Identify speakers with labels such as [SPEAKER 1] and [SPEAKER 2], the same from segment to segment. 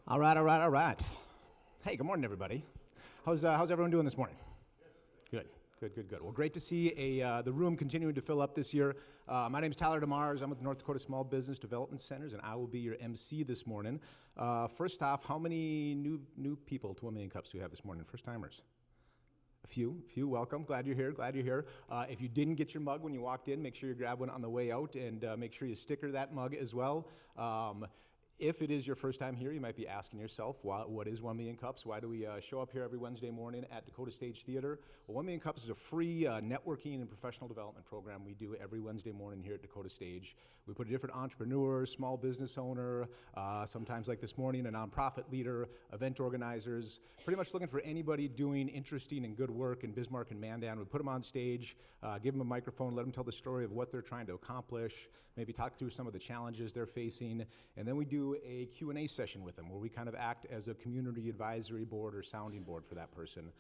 [SPEAKER 1] All right, all right, all right. Hey, good morning, everybody. How's everyone doing this morning? Good, good, good, good. Well, great to see the room continuing to fill up this year. My name is Tyler DeMars. I'm with the North Dakota Small Business Development Centers, and I will be your MC this morning. First off, how many new people to 1 Million Cups do we have this morning? First timers? A few. Welcome. Glad you're here. If you didn't get your mug when you walked in, make sure you grab one on the way out, and make sure you sticker that mug as well. If it is your first time here, you might be asking yourself, what is 1 Million Cups? Why do we show up here every Wednesday morning at Dakota Stage Theater? Well, 1 Million Cups is a free networking and professional development program we do every Wednesday morning here at Dakota Stage. We put a different entrepreneur, small business owner, sometimes like this morning, a nonprofit leader, event organizers, pretty much looking for anybody doing interesting and good work in Bismarck and Mandan. We put them on stage, give them a microphone, let them tell the story of what they're trying to accomplish, maybe talk through some of the challenges they're facing, and then we do a Q&A session with them where we kind of act as a community advisory board or sounding board for that person.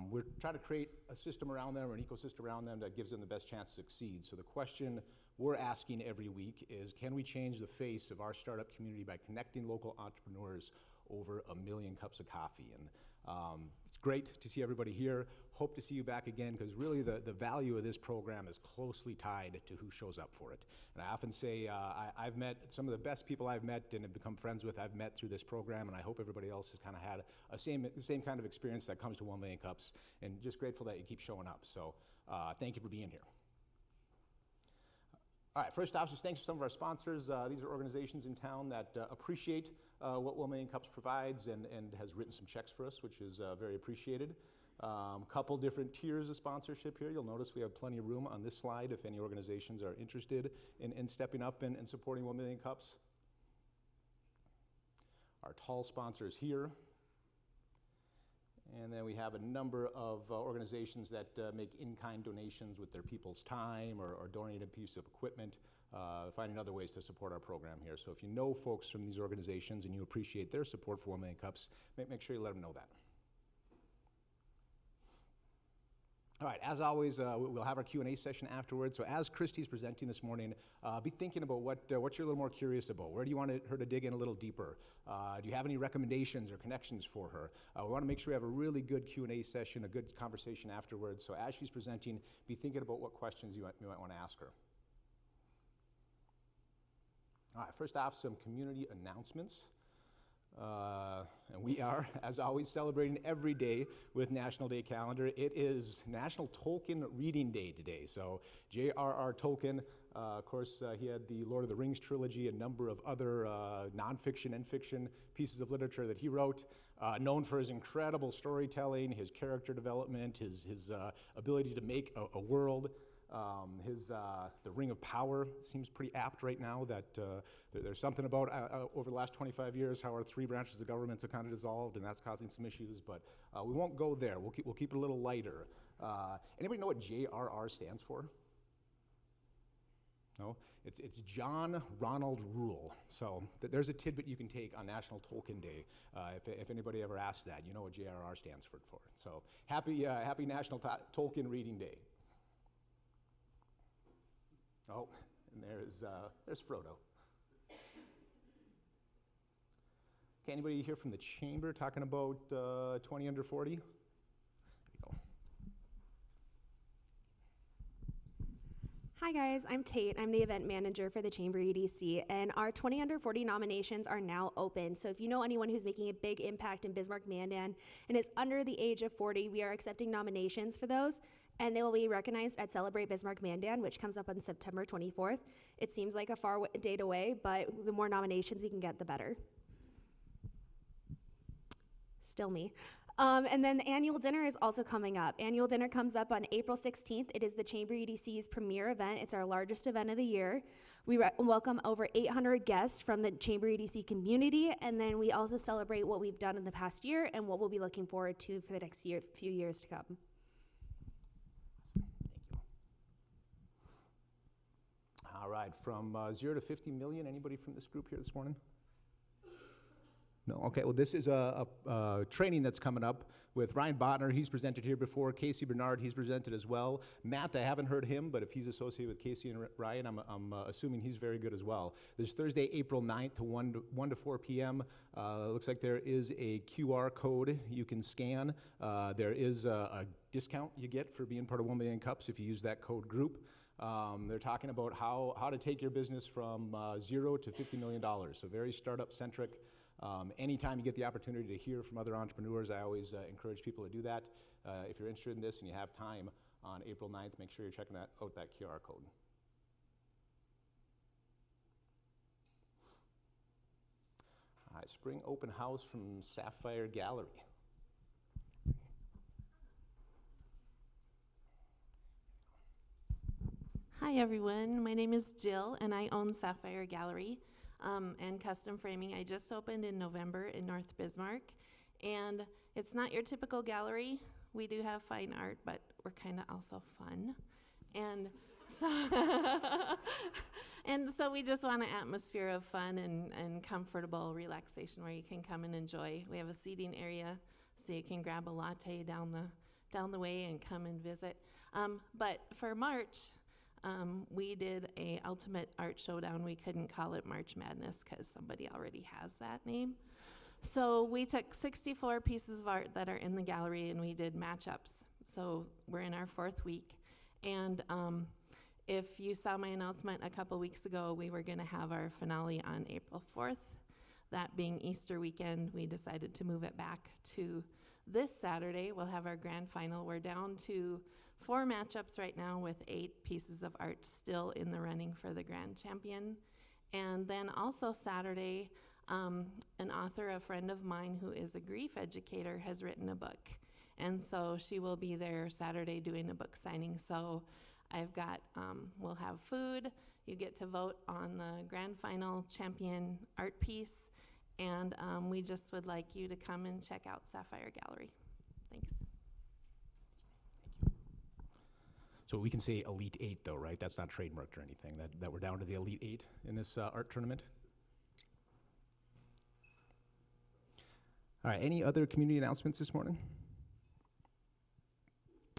[SPEAKER 1] We're trying to create a system around them or an ecosystem around them that gives them the best chance to succeed. So the question we're asking every week is, can we change the face of our startup community by connecting local entrepreneurs over 1 million cups of coffee? And it's great to see everybody here. Hope to see you back again, because really the value of this program is closely tied to who shows up for it. And I often say I've met some of the best people I've met and have become friends with, I've met through this program, and I hope everybody else has kind of had the same kind of experience that comes to 1 Million Cups, and just grateful that you keep showing up. So thank you for being here. All right, first off, just thanks to some of our sponsors. These are organizations in town that appreciate what 1 Million Cups provides and has written some checks for us, which is very appreciated. Couple different tiers of sponsorship here. You'll notice we have plenty of room on this slide if any organizations are interested in stepping up and supporting 1 Million Cups. Our tall sponsors here. And then we have a number of organizations that make in-kind donations with their people's time or donate a piece of equipment, finding other ways to support our program here. So if you know folks from these organizations and you appreciate their support for 1 Million Cups, make sure you let them know that. All right, as always, we'll have our Q&A session afterwards. So as Christy's presenting this morning, be thinking about what you're a little more curious about. Where do you want her to dig in a little deeper? Do you have any recommendations or connections for her? We want to make sure we have a really good Q&A session, a good conversation afterwards. So as she's presenting, be thinking about what questions you might want to ask her. All right, first off, some community announcements. And we are, as always, celebrating every day with National Day calendar. It is National Tolkien Reading Day today. So J.R.R. Tolkien, of course, he had the Lord of the Rings trilogy, a number of other nonfiction and fiction pieces of literature that he wrote, known for his incredible storytelling, his character development, his ability to make a world. The Ring of Power seems pretty apt right now, that there's something about over the last 25 years how our three branches of government have kind of dissolved, and that's causing some issues, but we won't go there. We'll keep it a little lighter. Anybody know what JRR stands for? No? It's John Ronald Rule. So there's a tidbit you can take on National Tolkien Day. If anybody ever asks that, you know what JRR stands for. So happy National Tolkien Reading Day. Oh, and there's Frodo. Okay, anybody here from the chamber talking about 20 under 40? There you go.
[SPEAKER 2] Hi guys, I'm Tate. I'm the event manager for the Chamber EDC, and our 20 under 40 nominations are now open. So if you know anyone who's making a big impact in Bismarck Mandan and is under the age of 40, we are accepting nominations for those, and they will be recognized at Celebrate Bismarck Mandan, which comes up on September 24th. It seems like a far date away, but the more nominations we can get, the better. Still me. And then the annual dinner is also coming up. Annual dinner comes up on April 16th. It is the Chamber EDC's premier event. It's our largest event of the year. We welcome over 800 guests from the Chamber EDC community, and then we also celebrate what we've done in the past year and what we'll be looking forward to for the next few years to come.
[SPEAKER 1] Thank you. All right, from 0 to 50 million, anybody from this group here this morning? No? Okay, well, this is a training that's coming up with Ryan Botner. He's presented here before. Casey Bernard, he's presented as well. Matt, I haven't heard him, but if he's associated with Casey and Ryan, I'm assuming he's very good as well. This is Thursday, April 9th to 1 to 4 p.m. Looks like there is a QR code you can scan. There is a discount you get for being part of 1 Million Cups if you use that code group. They're talking about how to take your business from $0 to $50 million, so very startup-centric. Anytime you get the opportunity to hear from other entrepreneurs, I always encourage people to do that. If you're interested in this and you have time on April 9th, make sure you're checking out that QR code. All right, spring open house from Sapphire Gallery.
[SPEAKER 3] Hi everyone, my name is Jill and I own Sapphire Gallery and Custom Framing. I just opened in November in North Bismarck, and it's not your typical gallery. We do have fine art, but we're kind of also fun. And so, and so we just want an atmosphere of fun and comfortable relaxation where you can come and enjoy. We have a seating area so you can grab a latte down the way and come and visit. But for March, we did a ultimate art showdown. We couldn't call it March Madness because somebody already has that name. So we took 64 pieces of art that are in the gallery and we did matchups. So we're in our 4th week. And if you saw my announcement a couple weeks ago, we were gonna have our finale on April 4th. That being Easter weekend, we decided to move it back to this Saturday. We'll have our grand final. We're down to 4 matchups right now with 8 pieces of art still in the running for the grand champion. And then also Saturday, an author, a friend of mine who is a grief educator, has written a book. And so she will be there Saturday doing a book signing. So I've got, we'll have food. You get to vote on the grand final champion art piece. And we just would like you to come and check out Sapphire Gallery. Thanks.
[SPEAKER 1] So we can say Elite 8 though, right? That's not trademarked or anything, that we're down to the Elite 8 in this art tournament. All right, any other community announcements this morning?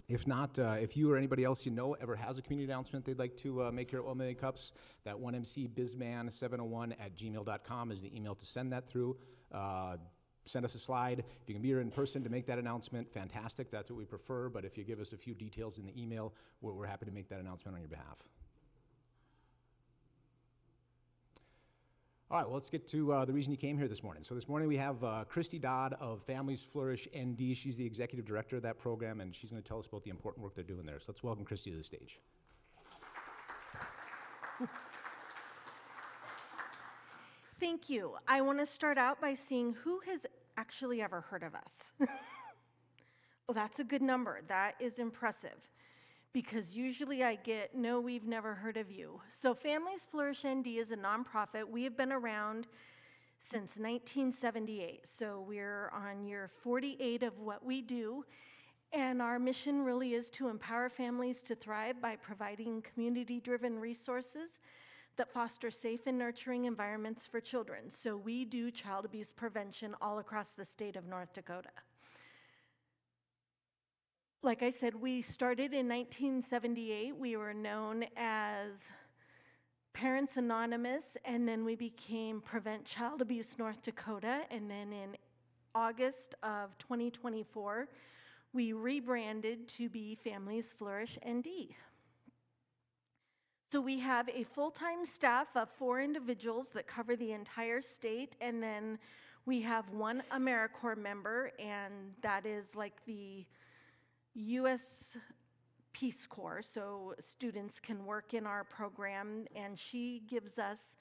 [SPEAKER 1] If not, if you or anybody else you know ever has a community announcement they'd like to make here at 1 Million Cups, that 1mcbizman701@gmail.com is the email to send that through. Send us a slide. If you can be here in person to make that announcement, fantastic. That's what we prefer. But if you give us a few details in the email, we're happy to make that announcement on your behalf. All right, well, let's get to the reason you came here this morning. So this morning we have Christy Dodd of Families Flourish ND. She's the executive director of that program, and she's going to tell us about the important work they're doing there. So let's welcome Christy to the stage.
[SPEAKER 4] Thank you. I want to start out by seeing who has actually ever heard of us. Well, that's a good number. That is impressive, because usually I get, no, we've never heard of you. So Families Flourish ND is a nonprofit. We have been around since 1978. So we're on year 48 of what we do. And our mission really is to empower families to thrive by providing community-driven resources that foster safe and nurturing environments for children. So we do child abuse prevention all across the state of North Dakota. Like I said, we started in 1978. We were known as Parents Anonymous, and then we became Prevent Child Abuse North Dakota. And then in August of 2024, we rebranded to be Families Flourish ND. So we have a full-time staff of 4 individuals that cover the entire state, and then we have 1 AmeriCorps member, and that is like the U.S. Peace Corps, so students can work in our program, and she gives us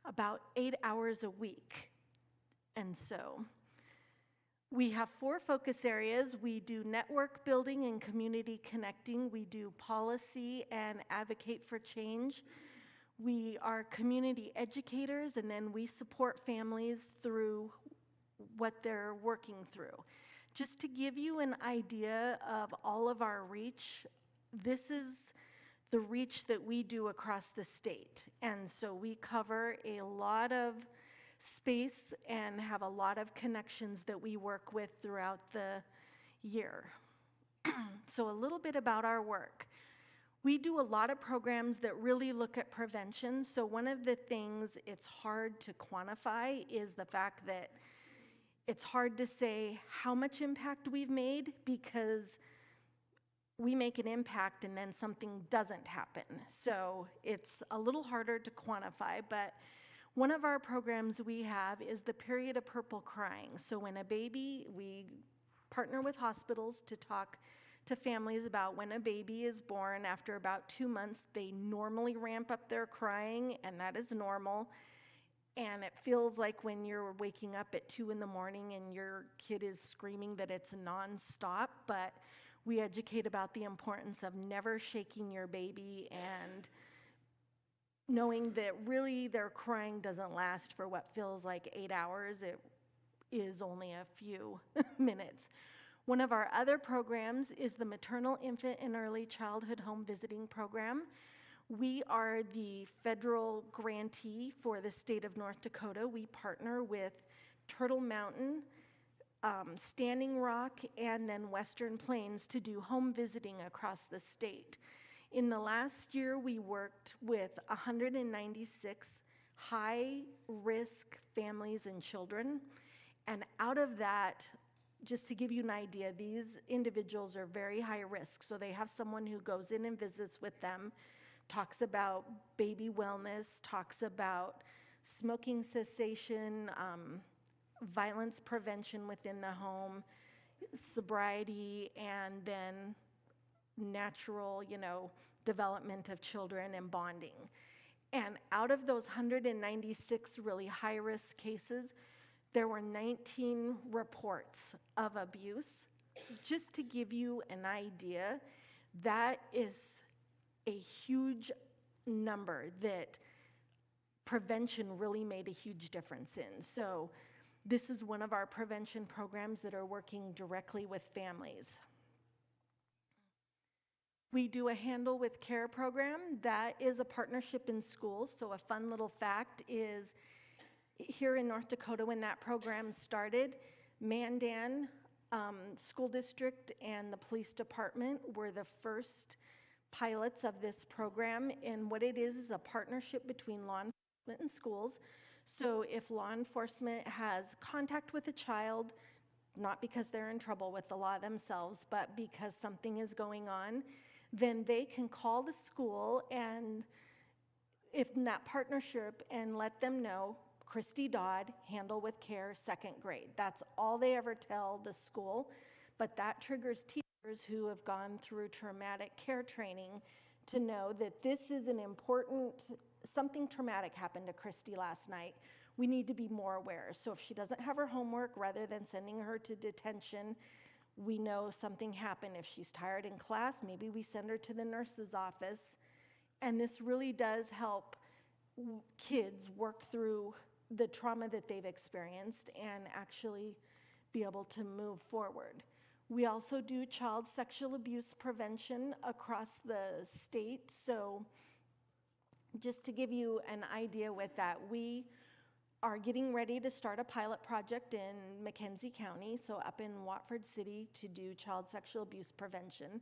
[SPEAKER 4] about 8 hours a week. And so we have 4 focus areas. We do network building and community connecting. We do policy and advocate for change. We are community educators, and then we support families through what they're working through. Just to give you an idea of all of our reach, this is the reach that we do across the state. And so we cover a lot of space and have a lot of connections that we work with throughout the year. So a little bit about our work. We do a lot of programs that really look at prevention. So one of the things it's hard to quantify is the fact that it's hard to say how much impact we've made, because we make an impact and then something doesn't happen. So it's a little harder to quantify, but one of our programs we have is the period of purple crying. So when a baby, we partner with hospitals to talk to families about when a baby is born. After about 2 months, they normally ramp up their crying, and that is normal. And it feels like when you're waking up at 2 in the morning and your kid is screaming that it's nonstop, but we educate about the importance of never shaking your baby and knowing that really their crying doesn't last for what feels like 8 hours. It is only a few minutes. One of our other programs is the Maternal, Infant, and Early Childhood Home Visiting Program. We are the federal grantee for the state of North Dakota. We partner with Turtle Mountain, Standing Rock, and then Western Plains to do home visiting across the state. In the last year, we worked with 196 high-risk families and children. And out of that, just to give you an idea, these individuals are very high risk. So they have someone who goes in and visits with them, talks about baby wellness, talks about smoking cessation, violence prevention within the home, sobriety, and then natural, development of children and bonding. And out of those 196 really high-risk cases, there were 19 reports of abuse. Just to give you an idea, that is a huge number that prevention really made a huge difference in. So this is one of our prevention programs that are working directly with families. We do a Handle with Care program. That is a partnership in schools. So a fun little fact is, here in North Dakota, when that program started, Mandan School District and the police department were the first pilots of this program. And what it is a partnership between law enforcement and schools. So if law enforcement has contact with a child, not because they're in trouble with the law themselves, but because something is going on, then they can call the school and if in that partnership and let them know, Christy Dodd, Handle with Care, 2nd grade. That's all they ever tell the school, but that triggers teachers who have gone through traumatic care training to know that this is an important, something traumatic happened to Christy last night. We need to be more aware. So if she doesn't have her homework, rather than sending her to detention, we know something happened. If she's tired in class, maybe we send her to the nurse's office. And this really does help kids work through the trauma that they've experienced and actually be able to move forward. We also do child sexual abuse prevention across the state. So just to give you an idea with that, we are getting ready to start a pilot project in McKenzie County, so up in Watford City, to do child sexual abuse prevention.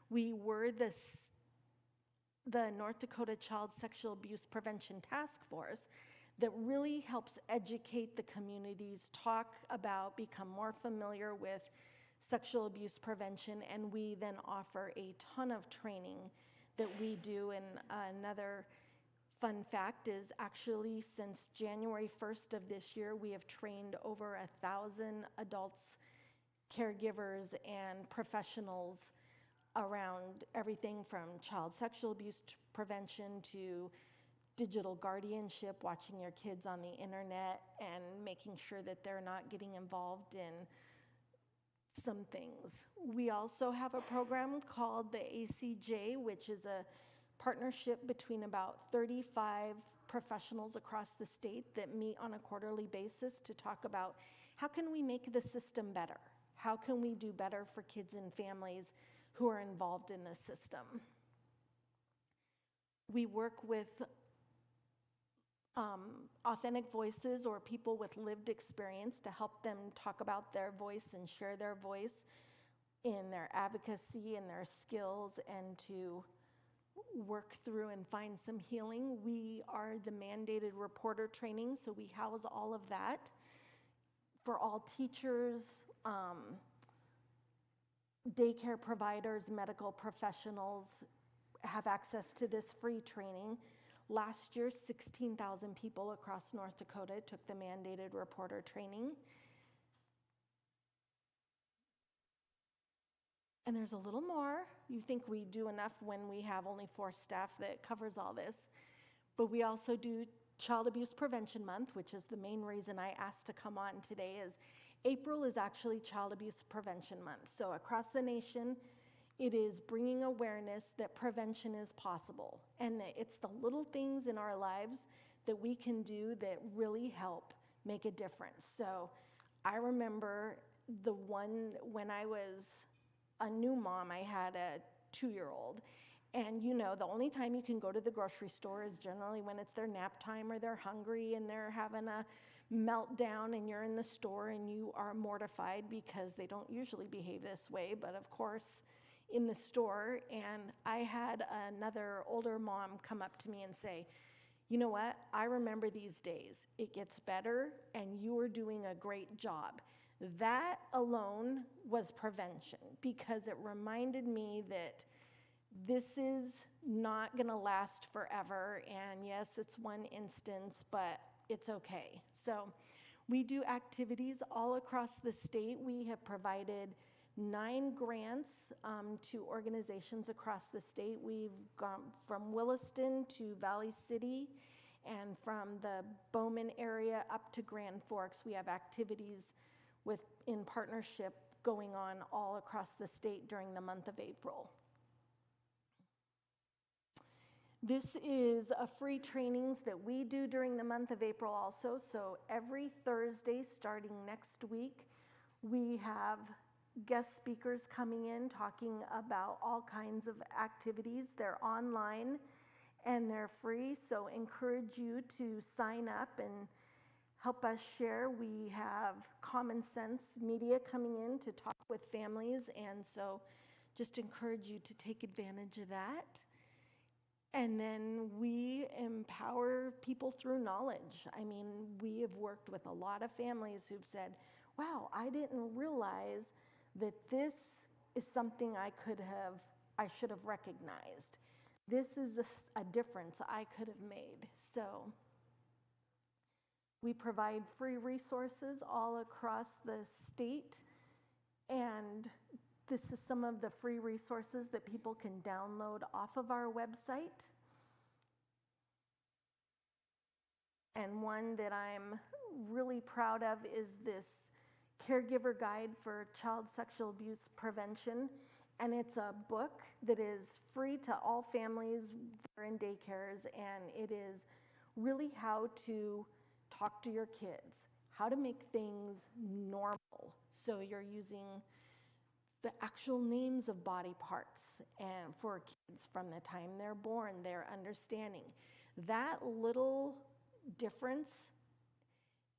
[SPEAKER 4] We were the North Dakota Child Sexual Abuse Prevention Task Force that really helps educate the communities, talk about, become more familiar with sexual abuse prevention, and we then offer a ton of training that we do. And another fun fact is, actually since January 1st of this year, we have trained over 1,000 adults, caregivers, and professionals around everything from child sexual abuse prevention to digital guardianship, watching your kids on the internet and making sure that they're not getting involved in some things. We also have a program called the ACJ, which is a partnership between about 35 professionals across the state that meet on a quarterly basis to talk about how can we make the system better? How can we do better for kids and families who are involved in the system? We work with authentic voices or people with lived experience to help them talk about their voice and share their voice in their advocacy and their skills and to work through and find some healing. We are the mandated reporter training, so we house all of that. For all teachers, daycare providers, medical professionals have access to this free training. Last year, 16,000 people across North Dakota took the mandated reporter training. And there's a little more. You think we do enough when we have only 4 staff that covers all this. But we also do Child Abuse Prevention Month, which is the main reason I asked to come on today. Is April is actually Child Abuse Prevention Month. So across the nation, it is bringing awareness that prevention is possible and that it's the little things in our lives that we can do that really help make a difference. So I remember the one when I was a new mom, I had a 2-year-old. And you know, the only time you can go to the grocery store is generally when it's their nap time or they're hungry and they're having a meltdown and you're in the store and you are mortified because they don't usually behave this way, but of course in the store. And I had another older mom come up to me and say, you know what, I remember these days. It gets better and you are doing a great job. That alone was prevention because it reminded me that this is not going to last forever. And yes, it's one instance, but it's okay. So we do activities all across the state. We have provided 9 grants to organizations across the state. We've gone from Williston to Valley City, and from the Bowman area up to Grand Forks. We have activities in partnership going on all across the state during the month of April. This is a free trainings that we do during the month of April also. So every Thursday starting next week, we have guest speakers coming in talking about all kinds of activities. They're online and they're free, so encourage you to sign up and help us share. We have Common Sense Media coming in to talk with families, and so just encourage you to take advantage of that. And then we empower people through knowledge. I mean, we have worked with a lot of families who've said, wow, I didn't realize that this is something I should have recognized. This is a difference I could have made. So we provide free resources all across the state, and this is some of the free resources that people can download off of our website. And one that I'm really proud of is this Caregiver Guide for Child Sexual Abuse Prevention. And it's a book that is free to all families that are in daycares, and it is really how to talk to your kids, how to make things normal. So you're using the actual names of body parts and for kids from the time they're born, they're understanding. That little difference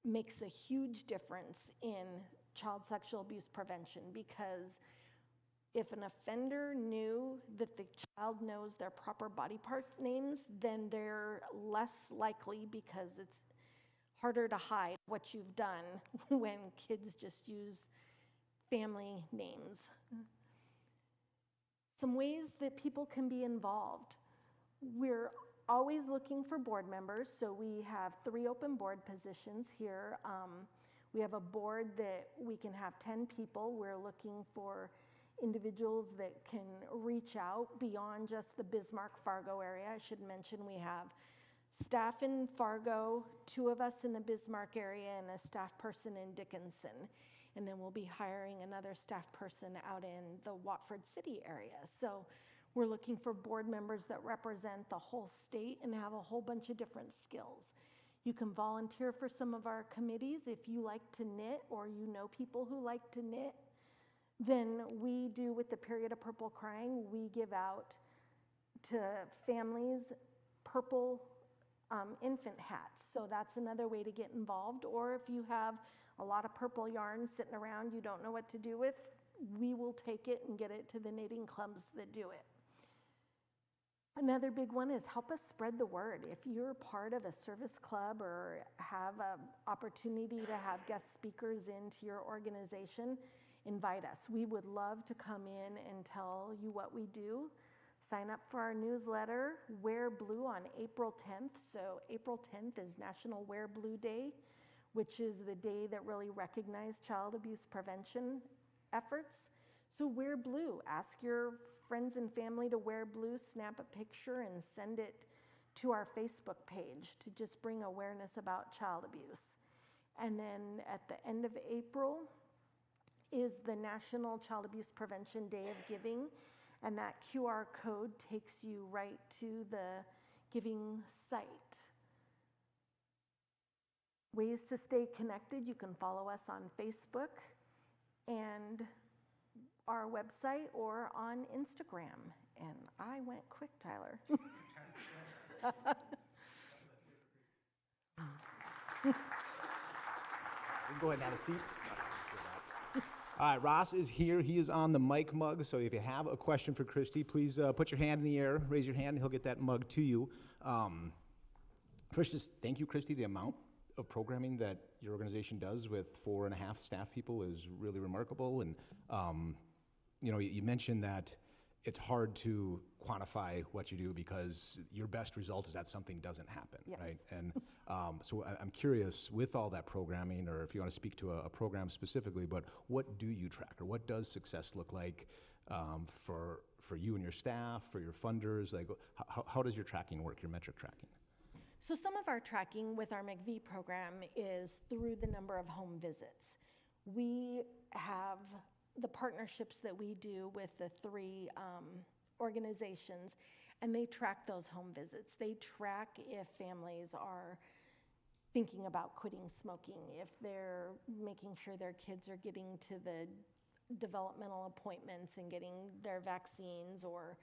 [SPEAKER 4] makes a huge difference in child sexual abuse prevention, because if an offender knew that the child knows their proper body part names, then they're less likely, because it's harder to hide what you've done when kids just use family names. Some ways that people can be involved. We're always looking for board members, so we have 3 open board positions here. We have a board that we can have 10 people. We're looking for individuals that can reach out beyond just the Bismarck-Fargo area. I should mention we have staff in Fargo, 2 of us in the Bismarck area, and a staff person in Dickinson. And then we'll be hiring another staff person out in the Watford City area. So we're looking for board members that represent the whole state and have a whole bunch of different skills. You can volunteer for some of our committees if you like to knit or you know people who like to knit. Then we do, with the Period of Purple Crying, we give out to families purple infant hats. So that's another way to get involved. Or if you have a lot of purple yarn sitting around you don't know what to do with, we will take it and get it to the knitting clubs that do it. Another big one is help us spread the word. If you're part of a service club or have an opportunity to have guest speakers into your organization, invite us. We would love to come in and tell you what we do. Sign up for our newsletter, Wear Blue, on April 10th. So April 10th is National Wear Blue Day, which is the day that really recognizes child abuse prevention efforts. So wear blue. Ask your friends and family to wear blue, snap a picture and send it to our Facebook page to just bring awareness about child abuse. And then at the end of April is the National Child Abuse Prevention Day of Giving, and that QR code takes you right to the giving site. Ways to stay connected: you can follow us on Facebook and our website or on Instagram. And I went quick, Tyler.
[SPEAKER 1] You can go ahead and have a seat. All right, Ross is here. He is on the mic mug. So if you have a question for Christy, please put your hand in the air, raise your hand, and he'll get that mug to you. First, just thank you, Christy. The amount of programming that your organization does with 4.5 staff people is really remarkable. And you mentioned that it's hard to quantify what you do because your best result is that something doesn't happen,
[SPEAKER 4] Yes.
[SPEAKER 1] right? And so I'm curious, with all that programming, or if you want to speak to a program specifically, but what do you track, or what does success look like for you and your staff, for your funders? Like, how does your tracking work, your metric tracking?
[SPEAKER 4] So some of our tracking with our McV program is through the number of home visits. We have the partnerships that we do with the 3 organizations, and they track those home visits. They track if families are thinking about quitting smoking, if they're making sure their kids are getting to the developmental appointments and getting their vaccines, or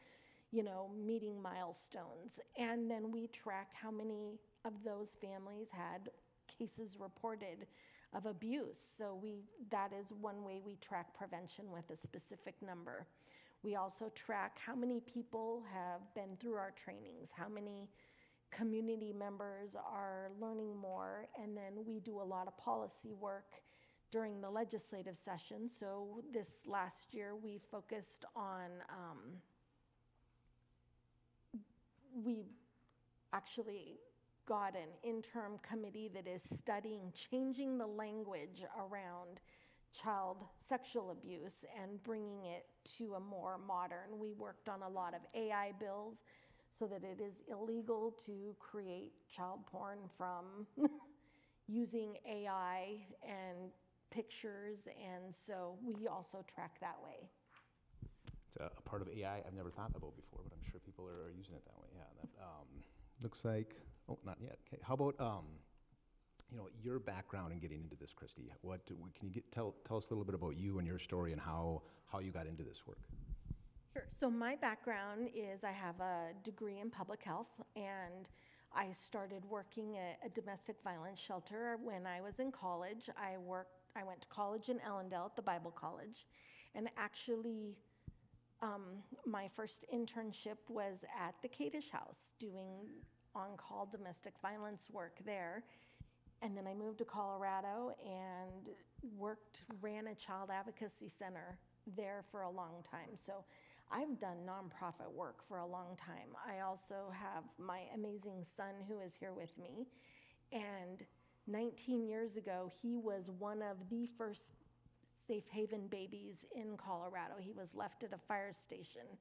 [SPEAKER 4] meeting milestones. And then we track how many of those families had cases reported of abuse. So that is one way we track prevention with a specific number. We also track how many people have been through our trainings, how many community members are learning more, and then we do a lot of policy work during the legislative session. So this last year we focused on, we actually got an interim committee that is studying changing the language around child sexual abuse and bringing it to a more modern. We worked on a lot of AI bills so that it is illegal to create child porn from using AI and pictures, and so we also track that way.
[SPEAKER 1] It's a part of AI I've never thought about before, but I'm sure people are using it that way. Yeah, that looks like, oh, not yet. Okay, how about your background in getting into this, Christy? Can you tell us a little bit about you and your story and how you got into this work?
[SPEAKER 4] Sure. So my background is I have a degree in public health, and I started working at a domestic violence shelter when I was in college. I went to college in Ellendale at the Bible College, and actually my first internship was at the Kadish House doing on-call domestic violence work there. And then I moved to Colorado and ran a child advocacy center there for a long time. So I've done nonprofit work for a long time. I also have my amazing son who is here with me. And 19 years ago, he was one of the first safe haven babies in Colorado. He was left at a fire station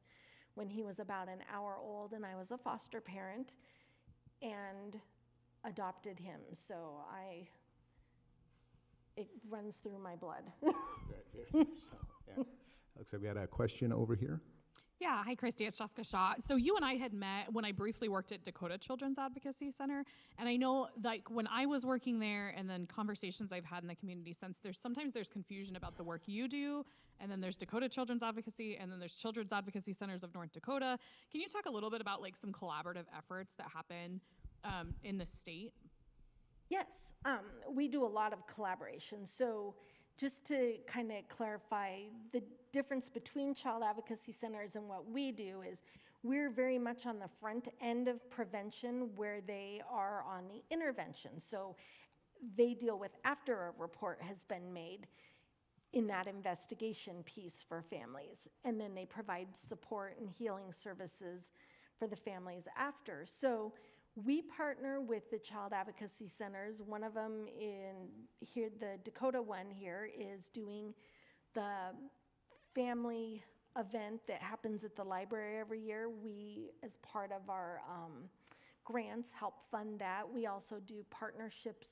[SPEAKER 4] when he was about an hour old, and I was a foster parent and adopted him. So it runs through my blood.
[SPEAKER 1] Very so, yeah. Looks like we had a question over here.
[SPEAKER 5] Yeah, hi Christy, it's Jessica Shaw. So you and I had met when I briefly worked at Dakota Children's Advocacy Center, and I know like when I was working there and then conversations I've had in the community since, sometimes there's confusion about the work you do, and then there's Dakota Children's Advocacy, and then there's Children's Advocacy Centers of North Dakota. Can you talk a little bit about like some collaborative efforts that happen in the state?
[SPEAKER 4] Yes, we do a lot of collaboration. So just to kind of clarify, the difference between child advocacy centers and what we do is we're very much on the front end of prevention where they are on the intervention. So they deal with after a report has been made in that investigation piece for families. And then they provide support and healing services for the families after. So we partner with the child advocacy centers. One of them in here, the Dakota one here, is doing the family event that happens at the library every year. We, as part of our grants, help fund that. We also do partnerships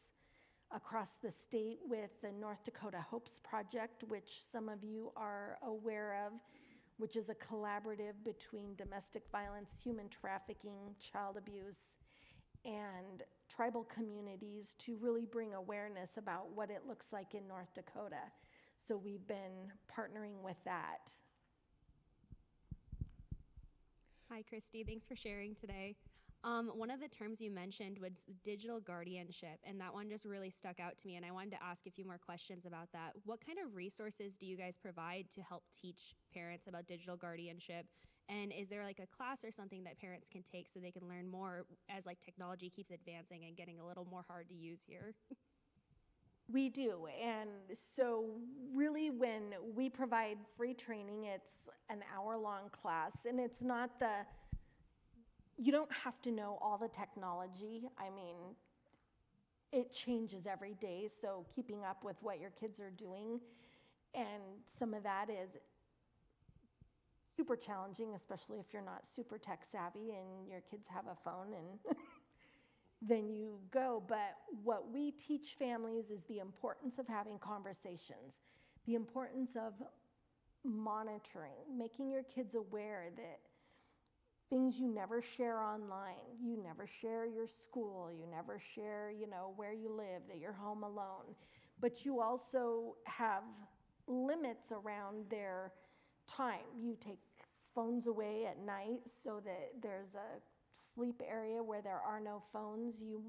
[SPEAKER 4] across the state with the North Dakota Hopes Project, which some of you are aware of, which is a collaborative between domestic violence, human trafficking, child abuse, and tribal communities to really bring awareness about what it looks like in North Dakota. So we've been partnering with that.
[SPEAKER 2] Hi, Christy. Thanks for sharing today. One of the terms you mentioned was digital guardianship, and that one just really stuck out to me, and I wanted to ask a few more questions about that. What kind of resources do you guys provide to help teach parents about digital guardianship? And is there like a class or something that parents can take so they can learn more as like technology keeps advancing and getting a little more hard to use here?
[SPEAKER 4] We do, and so really when we provide free training, it's an hour-long class, and it's not you don't have to know all the technology. I mean, it changes every day, so keeping up with what your kids are doing, and some of that is super challenging, especially if you're not super tech savvy and your kids have a phone and then you go. But what we teach families is the importance of having conversations, the importance of monitoring, making your kids aware that things you never share online, you never share your school, you never share, where you live, that you're home alone. But you also have limits around their time. You take phones away at night so that there's a sleep area where there are no phones. You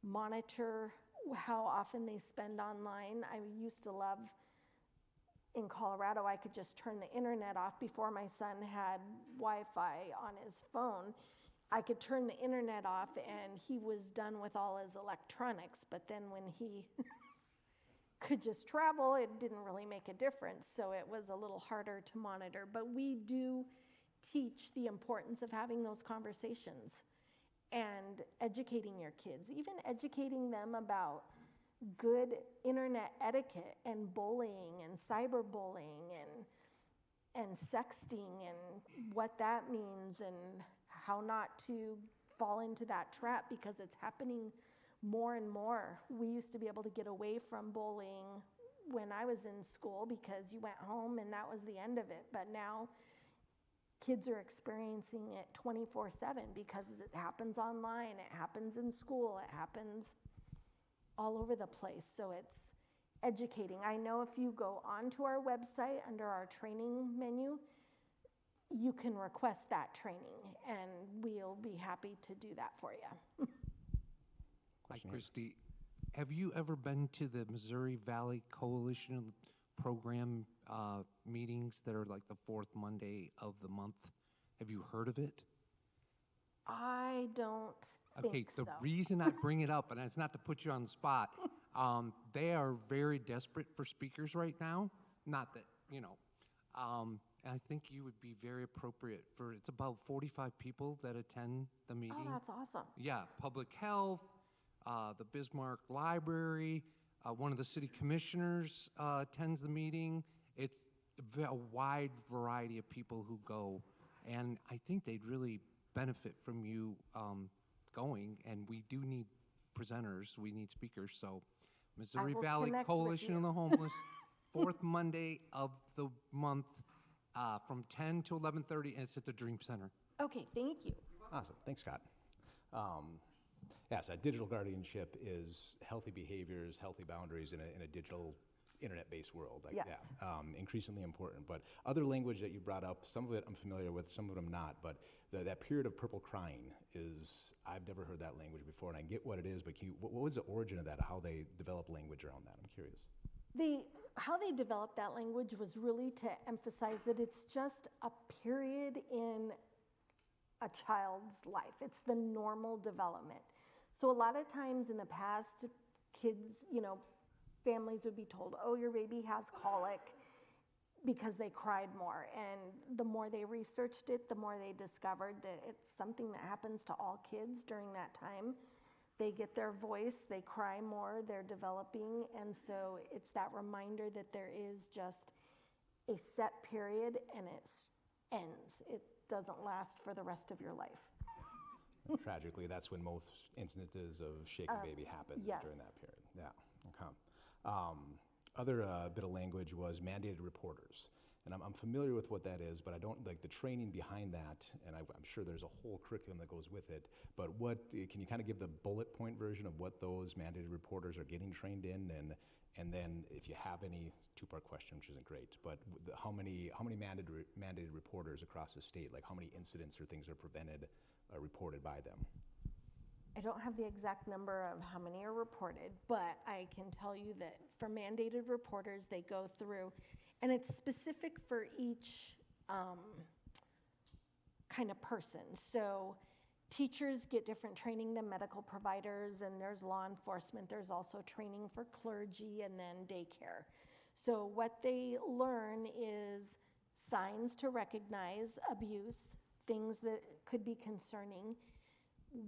[SPEAKER 4] monitor how often they spend online. I used to love, in Colorado, I could just turn the internet off before my son had Wi-Fi on his phone. I could turn the internet off and he was done with all his electronics. But then when he could just travel, it didn't really make a difference. So it was a little harder to monitor. But we do teach the importance of having those conversations and educating your kids, even educating them about good internet etiquette and bullying and cyberbullying and sexting and what that means and how not to fall into that trap, because it's happening more and more. We used to be able to get away from bullying when I was in school because you went home and that was the end of it. But now kids are experiencing it 24/7 because it happens online, it happens in school, it happens all over the place. So it's educating. I know if you go onto our website under our training menu, you can request that training and we'll be happy to do that for you.
[SPEAKER 6] Hi, Christy. Have you ever been to the Missouri Valley Coalition program meetings that are like the fourth Monday of the month? Have you heard of it?
[SPEAKER 4] I don't think
[SPEAKER 6] the
[SPEAKER 4] so.
[SPEAKER 6] reason I bring it up, and it's not to put you on the spot, they are very desperate for speakers right now. Not that, I think you would be very appropriate for, it's about 45 people that attend the meeting.
[SPEAKER 4] Oh, that's awesome.
[SPEAKER 6] Yeah, public health, the Bismarck Library, one of the city commissioners attends the meeting. It's a wide variety of people who go, and I think they'd really benefit from you going, and we do need presenters, we need speakers, so Missouri
[SPEAKER 4] will
[SPEAKER 6] Valley
[SPEAKER 4] connect with
[SPEAKER 6] Coalition
[SPEAKER 4] you.
[SPEAKER 6] of the Homeless, fourth Monday of the month, from 10 to 11:30, and it's at the Dream Center.
[SPEAKER 4] Okay, thank you.
[SPEAKER 1] Awesome. Thanks, Scott. Yes, digital guardianship is healthy behaviors, healthy boundaries in a digital internet-based world.
[SPEAKER 4] Yes.
[SPEAKER 1] Yeah, increasingly important. But other language that you brought up, some of it I'm familiar with, some of it I'm not. But that period of purple crying is, I've never heard that language before, and I get what it is, but what was the origin of that, how they developed language around that? I'm curious.
[SPEAKER 4] How they developed that language was really to emphasize that it's just a period in a child's life. It's the normal development. So a lot of times in the past, kids, families would be told, oh, your baby has colic because they cried more. And the more they researched it, the more they discovered that it's something that happens to all kids during that time. They get their voice, they cry more, they're developing, and so it's that reminder that there is just a set period and it ends. It doesn't last for the rest of your life.
[SPEAKER 1] And tragically, that's when most instances of shaken baby happen
[SPEAKER 4] yes.
[SPEAKER 1] during that period. Yeah, okay. Other bit of language was mandated reporters. And I'm familiar with what that is, but I don't like the training behind that, and I'm sure there's a whole curriculum that goes with it. But can you kind of give the bullet point version of what those mandated reporters are getting trained in, and then if you have any, two-part question, which isn't great, but how many mandated reporters across the state, like how many incidents or things are reported by them?
[SPEAKER 4] I don't have the exact number of how many are reported, but I can tell you that for mandated reporters, they go through, and it's specific for each kind of person. So teachers get different training than medical providers, and there's law enforcement. There's also training for clergy and then daycare. So what they learn is signs to recognize abuse, things that could be concerning,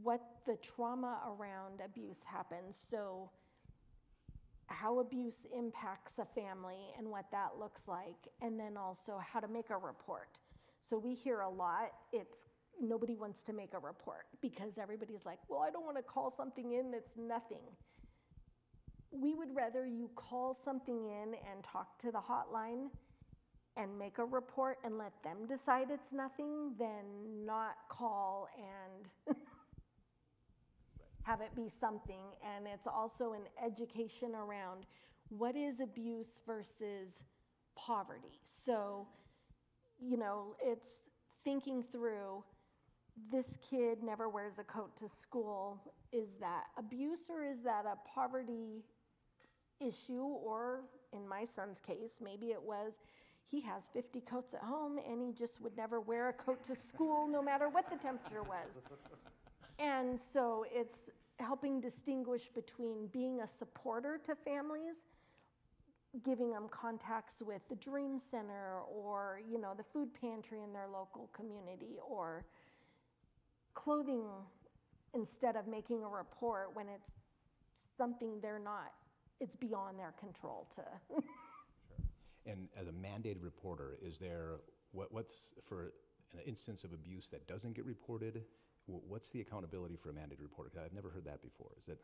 [SPEAKER 4] what the trauma around abuse happens. So how abuse impacts a family and what that looks like, and then also how to make a report. So we hear a lot, nobody wants to make a report because everybody's like, well, I don't want to call something in that's nothing. We would rather you call something in and talk to the hotline and make a report and let them decide it's nothing than not call and have it be something. And it's also an education around what is abuse versus poverty. So, it's thinking through, this kid never wears a coat to school. Is that abuse or is that a poverty issue? Or in my son's case, maybe it was he has 50 coats at home and he just would never wear a coat to school no matter what the temperature was. And so it's helping distinguish between being a supporter to families, giving them contacts with the Dream Center or, the food pantry in their local community, or clothing instead of making a report when it's something it's beyond their control to.
[SPEAKER 1] Sure. And as a mandated reporter, is there, what's for an instance of abuse that doesn't get reported, what's the accountability for a mandated reporter? Because I've never heard that before. Is it?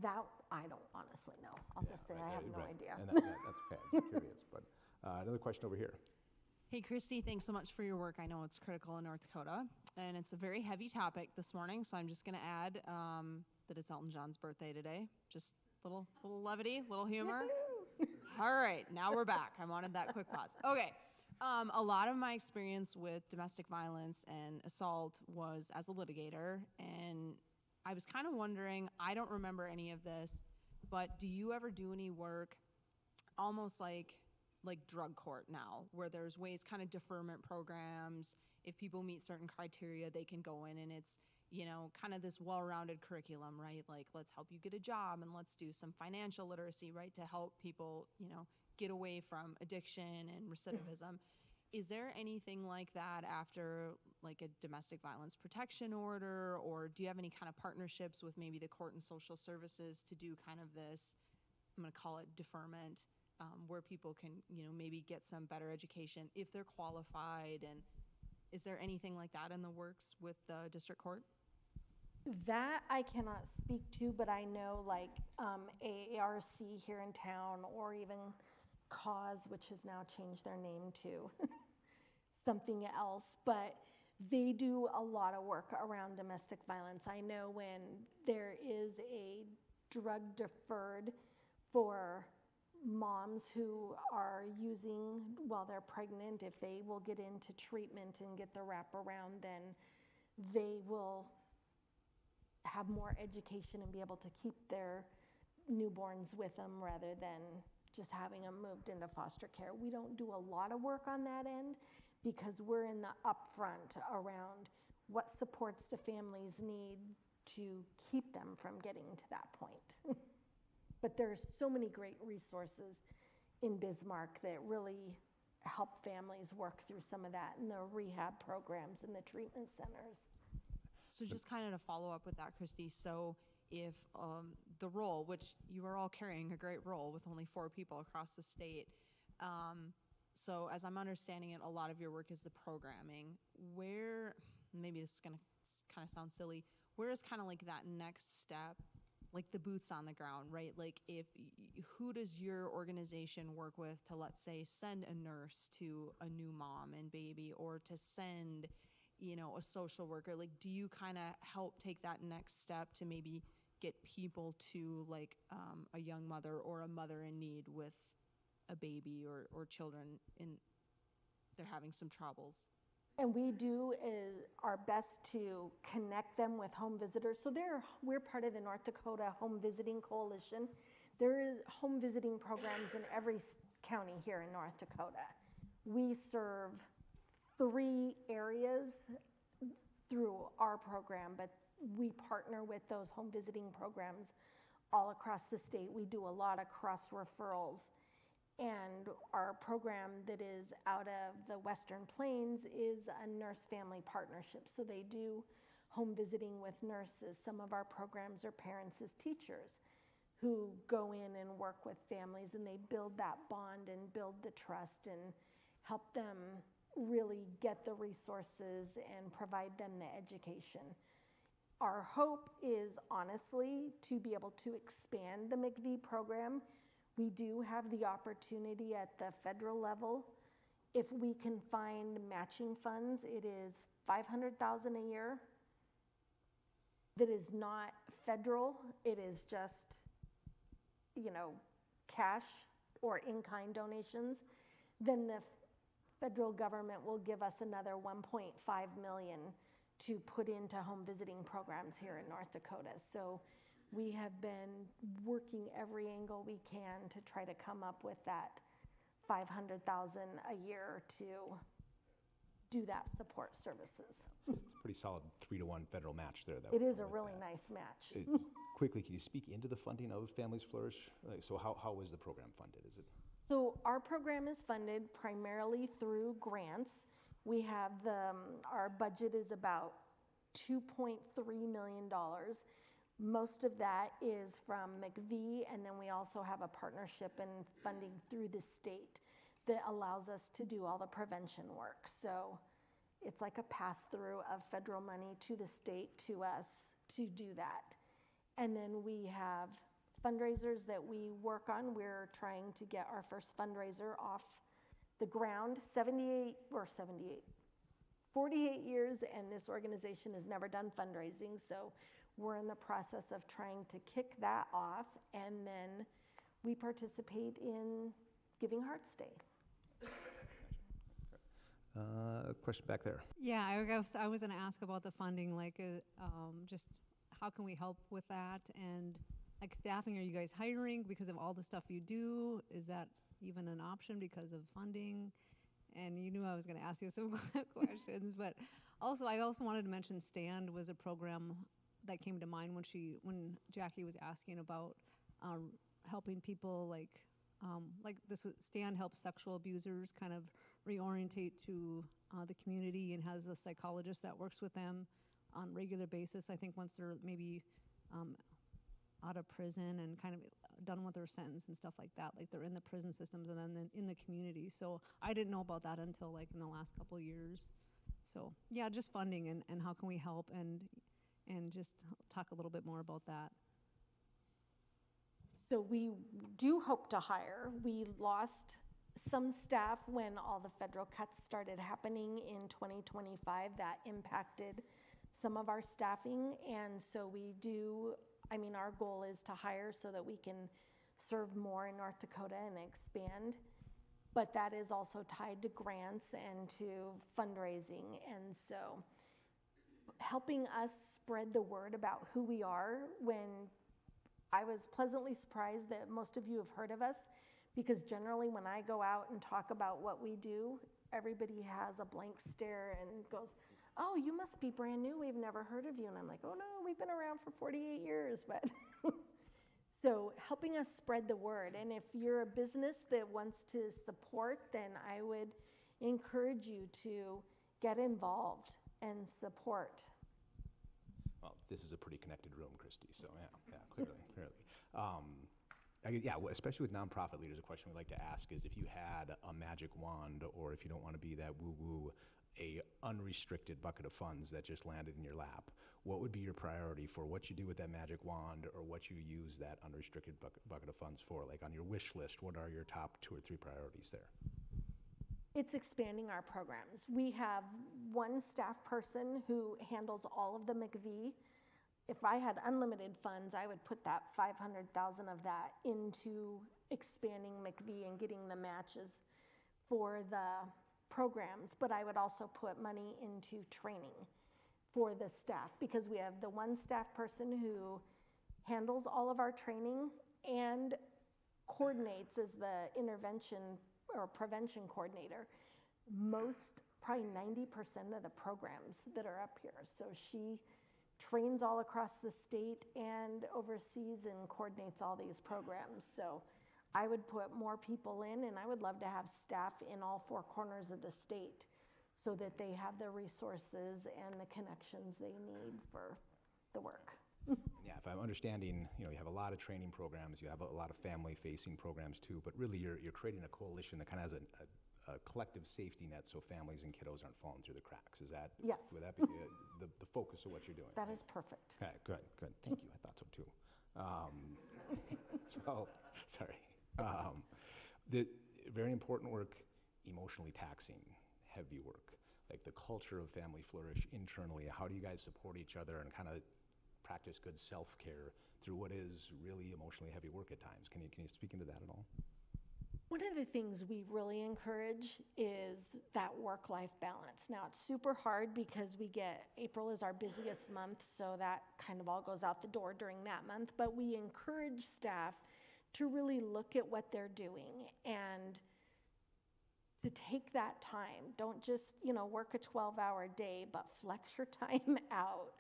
[SPEAKER 4] That I don't honestly know. I'll just say I have no idea.
[SPEAKER 1] And that's okay. I'm curious. But another question over here.
[SPEAKER 7] Hey, Christy, thanks so much for your work. I know it's critical in North Dakota, and it's a very heavy topic this morning, so I'm just going to add that it's Elton John's birthday today. Just little levity, little humor. All right, now we're back. I wanted that quick pause. Okay. A lot of my experience with domestic violence and assault was as a litigator, and I was kind of wondering, I don't remember any of this, but do you ever do any work almost like drug court now, where there's ways, kind of deferment programs, if people meet certain criteria, they can go in, and it's, kind of this well-rounded curriculum, right? Like, let's help you get a job, and let's do some financial literacy, right, to help people, get away from addiction and recidivism. Is there anything like that after like a domestic violence protection order, or do you have any kind of partnerships with maybe the court and social services to do kind of this, I'm going to call it deferment, where people can, maybe get some better education if they're qualified? And is there anything like that in the works with the district court?
[SPEAKER 4] That I cannot speak to, but I know like AARC here in town, or even Cause, which has now changed their name to something else, but they do a lot of work around domestic violence. I know when there is a drug deferred for moms who are using while they're pregnant, if they will get into treatment and get the wraparound, then they will have more education and be able to keep their newborns with them rather than just having them moved into foster care. We don't do a lot of work on that end because we're in the upfront around what supports the families need to keep them from getting to that point. But there's so many great resources in Bismarck that really help families work through some of that in the rehab programs and the treatment centers.
[SPEAKER 7] So just kind of to follow up with that, Christy, so if the role, which you are all carrying a great role with only 4 people across the state, so as I'm understanding it, a lot of your work is the programming. Where, maybe this is going to kind of sound silly, where is kind of like that next step, like the boots on the ground, right? Like who does your organization work with to, let's say, send a nurse to a new mom and baby, or to send, you know, a social worker? Like, do you kind of help take that next step to maybe get people to like a young mother or a mother in need with a baby or children in, they're having some troubles?
[SPEAKER 4] And we do our best to connect them with home visitors. So we're part of the North Dakota Home Visiting Coalition. There is home visiting programs in every county here in North Dakota. We serve 3 areas through our program, but we partner with those home visiting programs all across the state. We do a lot of cross referrals. And our program that is out of the Western Plains is a nurse-family partnership. So they do home visiting with nurses. Some of our programs are parents as teachers who go in and work with families, and they build that bond and build the trust and help them really get the resources and provide them the education. Our hope is honestly to be able to expand the McV program. We do have the opportunity at the federal level. If we can find matching funds, it is $500,000 a year. That is not federal. It is just, you know, cash or in-kind donations. Then the federal government will give us another $1.5 million to put into home visiting programs here in North Dakota. So we have been working every angle we can to try to come up with that $500,000 a year to do that support services.
[SPEAKER 1] It's a pretty solid 3-to-1 federal match there.
[SPEAKER 4] It is a really nice match.
[SPEAKER 1] Quickly, can you speak into the funding of Families Flourish? So how is the program funded? Is it?
[SPEAKER 4] So our program is funded primarily through grants. We have our budget is about $2.3 million. Most of that is from McV, and then we also have a partnership and funding through the state that allows us to do all the prevention work. So it's like a pass-through of federal money to the state, to us, to do that. And then we have fundraisers that we work on. We're trying to get our first fundraiser off the ground. 48 years, and this organization has never done fundraising, so we're in the process of trying to kick that off, and then we participate in Giving Hearts Day.
[SPEAKER 1] Question back there.
[SPEAKER 8] Yeah, I was going to ask about the funding, like just how can we help with that? And like staffing, are you guys hiring because of all the stuff you do? Is that even an option because of funding? And you knew I was going to ask you some questions, but I also wanted to mention STAND was a program that came to mind when Jackie was asking about helping people like this STAND helps sexual abusers kind of reorientate to the community, and has a psychologist that works with them on a regular basis. I think once they're maybe out of prison and kind of done with their sentence and stuff like that, like they're in the prison systems and then in the community. So I didn't know about that until like in the last couple of years. So yeah, just funding and how can we help, and just talk a little bit more about that.
[SPEAKER 4] So we do hope to hire. We lost some staff when all the federal cuts started happening in 2025. That impacted some of our staffing, and so our goal is to hire so that we can serve more in North Dakota and expand. But that is also tied to grants and to fundraising. And so helping us spread the word about who we are, when I was pleasantly surprised that most of you have heard of us, because generally when I go out and talk about what we do, everybody has a blank stare and goes, oh, you must be brand new, we've never heard of you. And I'm like, oh no, we've been around for 48 years. But so helping us spread the word. And if you're a business that wants to support, then I would encourage you to get involved and support.
[SPEAKER 1] Well, this is a pretty connected room, Christy, so yeah, clearly. Especially with nonprofit leaders, a question we like to ask is, if you had a magic wand, or if you don't want to be that woo-woo, a unrestricted bucket of funds that just landed in your lap, what would be your priority for what you do with that magic wand, or what you use that unrestricted bucket of funds for? Like on your wish list, what are your top 2 or 3 priorities there?
[SPEAKER 4] It's expanding our programs. We have one staff person who handles all of the McV. If I had unlimited funds, I would put that 500,000 of that into expanding McV and getting the matches for the programs, but I would also put money into training for the staff, because we have the one staff person who handles all of our training and coordinates as the intervention or prevention coordinator probably 90% of the programs that are up here. So she trains all across the state and oversees and coordinates all these programs. So I would put more people in, and I would love to have staff in all 4 corners of the state so that they have the resources and the connections they need for the work.
[SPEAKER 1] Yeah, if I'm understanding, you have a lot of training programs, you have a lot of family-facing programs too, but really you're creating a coalition that kind of has a collective safety net so families and kiddos aren't falling through the cracks. Is that,
[SPEAKER 4] Yes.
[SPEAKER 1] would that be the focus of what you're doing?
[SPEAKER 4] That is perfect.
[SPEAKER 1] Okay, good. Thank you. I thought so too. Sorry. The very important work, emotionally taxing, heavy work, like the culture of Family Flourish internally. How do you guys support each other and kind of practice good self-care through what is really emotionally heavy work at times? Can you speak into that at all?
[SPEAKER 4] One of the things we really encourage is that work-life balance. Now, it's super hard because April is our busiest month, so that kind of all goes out the door during that month, but we encourage staff to really look at what they're doing and to take that time. Don't just, work a 12-hour day, but flex your time out.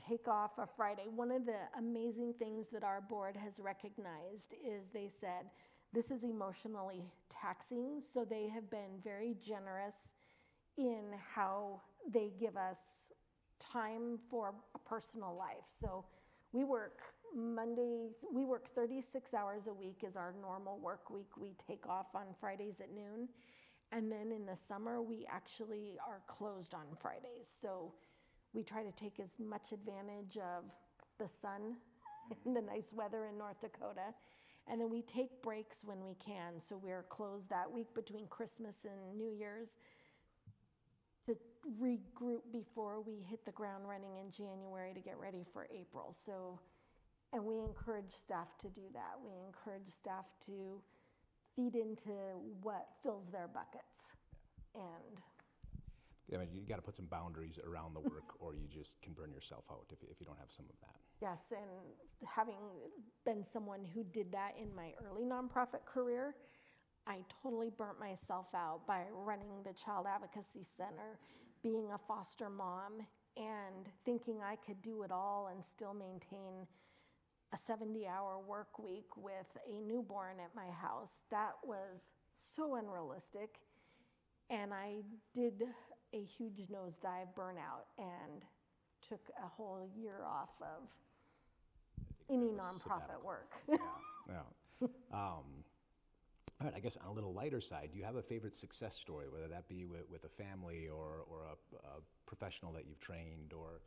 [SPEAKER 4] Take off a Friday. One of the amazing things that our board has recognized is they said, this is emotionally taxing, so they have been very generous in how they give us time for a personal life. So we work 36 hours a week is our normal work week. We take off on Fridays at noon. And then in the summer, we actually are closed on Fridays. So we try to take as much advantage of the sun and the nice weather in North Dakota. And then we take breaks when we can. So we're closed that week between Christmas and New Year's to regroup before we hit the ground running in January to get ready for April. So, and we encourage staff to do that. We encourage staff to feed into what fills their buckets. And
[SPEAKER 1] you got to put some boundaries around the work or you just can burn yourself out if you don't have some of that.
[SPEAKER 4] Yes, and having been someone who did that in my early nonprofit career, I totally burnt myself out by running the Child Advocacy Center, being a foster mom, and thinking I could do it all and still maintain a 70-hour work week with a newborn at my house. That was so unrealistic, and I did a huge nosedive burnout and took a whole year off of any nonprofit work.
[SPEAKER 1] Yeah. All right, I guess on a little lighter side, do you have a favorite success story, whether that be with a family or a professional that you've trained, or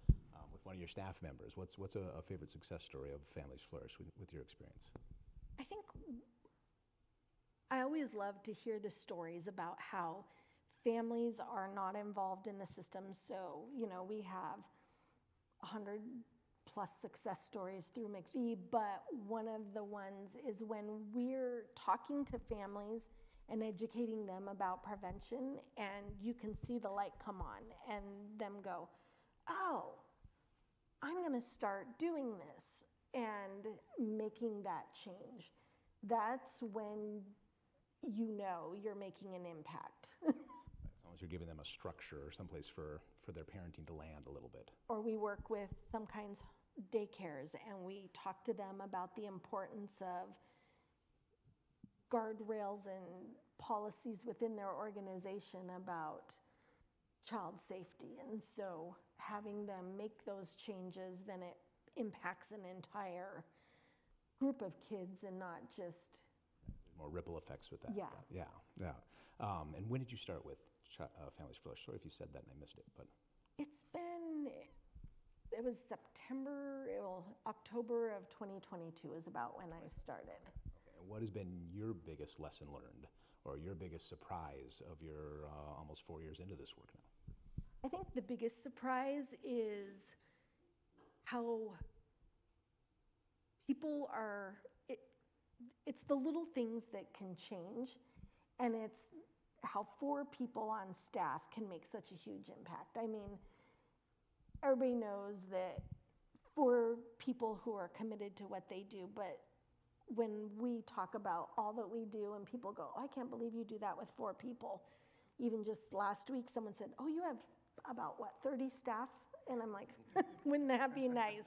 [SPEAKER 1] with one of your staff members? What's a favorite success story of Families Flourish with your experience?
[SPEAKER 4] I think I always love to hear the stories about how families are not involved in the system. So, we have 100 plus success stories through McVie, but one of the ones is when we're talking to families and educating them about prevention, and you can see the light come on and them go, oh, I'm going to start doing this and making that change. That's when you know you're making an impact.
[SPEAKER 1] As long as you're giving them a structure or someplace for their parenting to land a little bit.
[SPEAKER 4] Or we work with some kinds daycares and we talk to them about the importance of guardrails and policies within their organization about child safety. And so having them make those changes, then it impacts an entire group of kids and not just.
[SPEAKER 1] There's more ripple effects with that.
[SPEAKER 4] Yeah.
[SPEAKER 1] Yeah. And when did you start with Families Flourish? Sorry if you said that and I missed it, but.
[SPEAKER 4] It was October of 2022 is about when I started.
[SPEAKER 1] Okay. And what has been your biggest lesson learned or your biggest surprise of your almost 4 years into this work now?
[SPEAKER 4] I think the biggest surprise is how people are, it's the little things that can change, and it's how 4 people on staff can make such a huge impact. I mean, everybody knows that 4 people who are committed to what they do, but when we talk about all that we do and people go, oh, I can't believe you do that with 4 people. Even just last week, someone said, oh, you have about, 30 staff? And I'm like, wouldn't that be nice?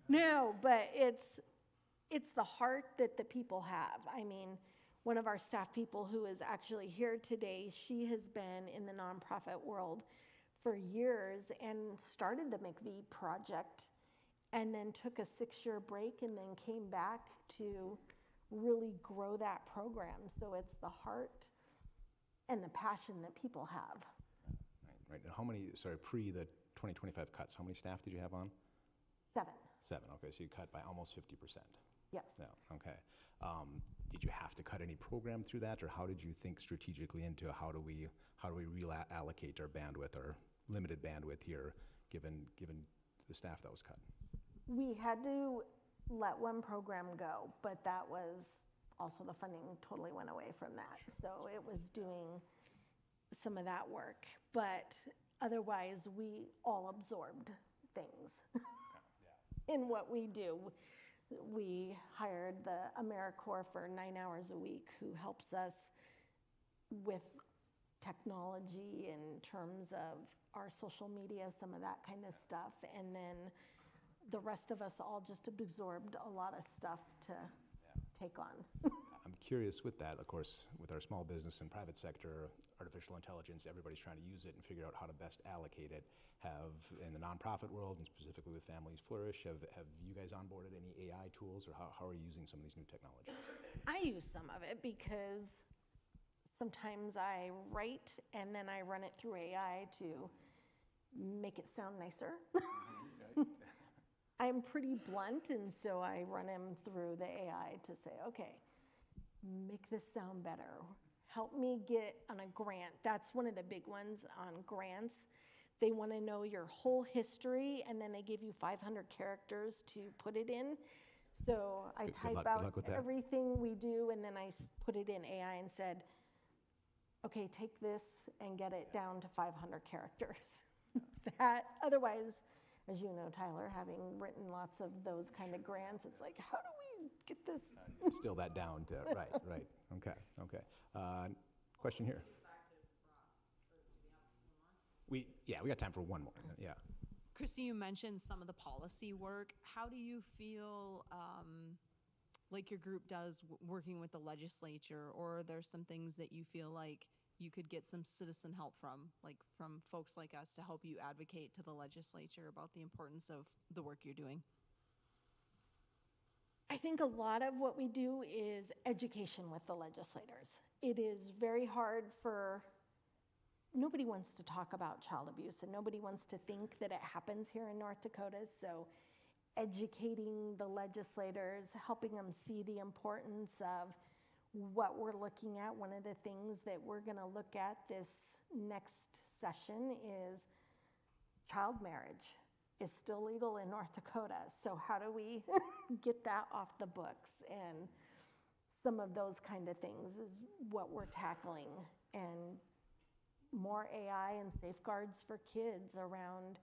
[SPEAKER 4] No, but it's the heart that the people have. I mean, one of our staff people who is actually here today, she has been in the nonprofit world for years and started the McVie project and then took a 6-year break and then came back to really grow that program. So it's the heart and the passion that people have.
[SPEAKER 1] Right. And how many, pre the 2025 cuts, how many staff did you have on?
[SPEAKER 4] 7.
[SPEAKER 1] 7, okay, so you cut by almost 50%.
[SPEAKER 4] Yes.
[SPEAKER 1] Yeah, okay. Did you have to cut any program through that, or how did you think strategically into how do we reallocate our bandwidth, our limited bandwidth here, given the staff that was cut?
[SPEAKER 4] We had to let one program go, but that was also the funding totally went away from that. So it was doing some of that work, but otherwise we all absorbed things in what we do. We hired the AmeriCorps for 9 hours a week who helps us with technology in terms of our social media, some of that kind of stuff. And then the rest of us all just absorbed a lot of stuff to take on.
[SPEAKER 1] I'm curious with that, of course, with our small business and private sector, artificial intelligence, everybody's trying to use it and figure out how to best allocate it. Have, in the nonprofit world, and specifically with Families Flourish, have you guys onboarded any AI tools, or how are you using some of these new technologies?
[SPEAKER 4] I use some of it because sometimes I write and then I run it through AI to make it sound nicer. I'm pretty blunt, and so I run him through the AI to say, okay, make this sound better. Help me get on a grant. That's one of the big ones on grants. They want to know your whole history, and then they give you 500 characters to put it in. So I type out everything we do, and then I put it in AI and said, okay, take this and get it down to 500 characters. That, otherwise, as you know, Tyler, having written lots of those kind of grants, it's like, how do we get this?
[SPEAKER 1] Distill that down to, right. Okay. Question here. We got time for one more. Yeah.
[SPEAKER 7] Christy, you mentioned some of the policy work. How do you feel like your group does working with the legislature, or are there some things that you feel like you could get some citizen help from, like from folks like us, to help you advocate to the legislature about the importance of the work you're doing?
[SPEAKER 4] I think a lot of what we do is education with the legislators. It is very hard nobody wants to talk about child abuse, and nobody wants to think that it happens here in North Dakota. So educating the legislators, helping them see the importance of what we're looking at. One of the things that we're going to look at this next session is child marriage. is still legal in North Dakota. So how do we get that off the books? And some of those kind of things is what we're tackling. And more AI and safeguards for kids around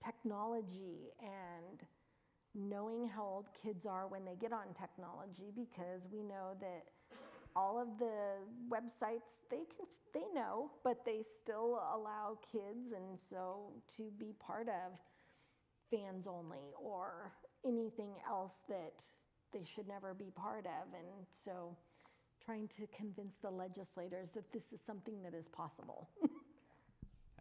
[SPEAKER 4] technology and knowing how old kids are when they get on technology, because we know that all of the websites, they know, but they still allow kids, and so to be part of fans only or anything else that they should never be part of. And so trying to convince the legislators that this is something that is possible.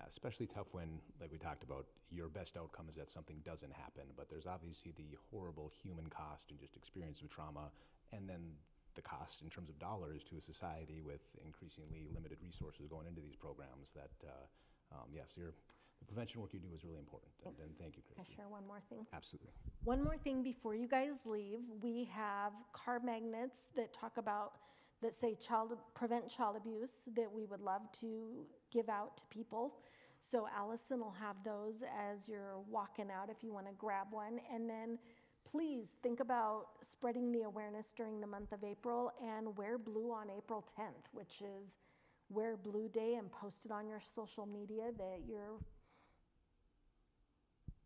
[SPEAKER 1] Especially tough when, like we talked about, your best outcome is that something doesn't happen, but there's obviously the horrible human cost and just experience of trauma, and then the cost in terms of dollars to a society with increasingly limited resources going into these programs that, yes, the prevention work you do is really important, and thank you,
[SPEAKER 4] Can I
[SPEAKER 1] Christy.
[SPEAKER 4] share one more thing?
[SPEAKER 1] Absolutely.
[SPEAKER 4] One more thing before you guys leave. We have car magnets that talk about, that say prevent child abuse, that we would love to give out to people. So Allison will have those as you're walking out if you want to grab one. And then please think about spreading the awareness during the month of April, and wear blue on April 10th, which is Wear Blue Day, and post it on your social media that you're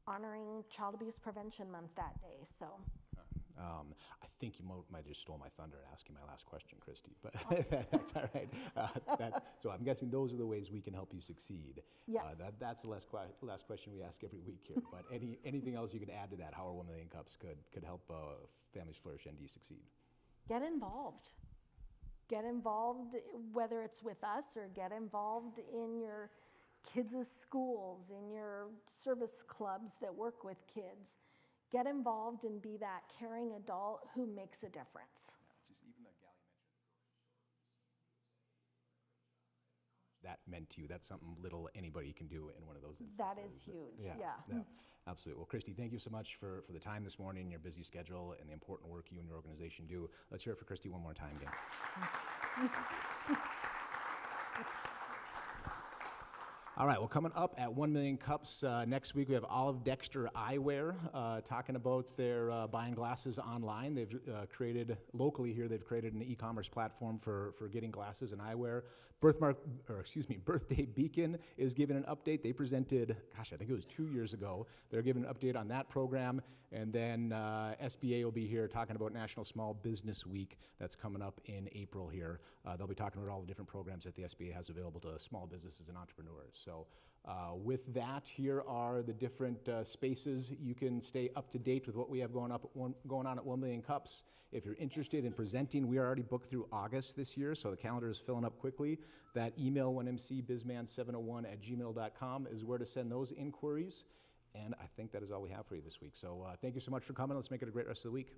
[SPEAKER 4] honoring Child Abuse Prevention Month that day. So
[SPEAKER 1] I think you might just stole my thunder asking my last question, Christy, but that's all right. So I'm guessing those are the ways we can help you succeed.
[SPEAKER 4] Yes.
[SPEAKER 1] That's the last question we ask every week here. But anything else you can add to that, how our 1 Million Cups could help Families Flourish ND succeed?
[SPEAKER 4] Get involved. Get involved, whether it's with us or get involved in your kids' schools, in your service clubs that work with kids. Get involved and be that caring adult who makes a difference.
[SPEAKER 1] Just even that gal you mentioned, that meant to you. That's something little anybody can do in one of those instances.
[SPEAKER 4] That is huge, yeah.
[SPEAKER 1] Absolutely. Well, Christy, thank you so much for the time this morning, your busy schedule, and the important work you and your organization do. Let's hear it for Christy one more time again. All right, well, coming up at 1 Million Cups next week, we have Olive Dexter Eyewear talking about their buying glasses online. They've created, locally here, they've created an e-commerce platform for getting glasses and eyewear. Birthday Beacon is giving an update. They presented, I think it was 2 years ago. They're giving an update on that program. And then SBA will be here talking about National Small Business Week that's coming up in April here. They'll be talking about all the different programs that the SBA has available to small businesses and entrepreneurs. So with that, here are the different spaces. You can stay up to date with what we have going on at 1 Million Cups. If you're interested in presenting, we are already booked through August this year, so the calendar is filling up quickly. That email, 1mcbizman701@gmail.com, is where to send those inquiries. And I think that is all we have for you this week. So thank you so much for coming. Let's make it a great rest of the week.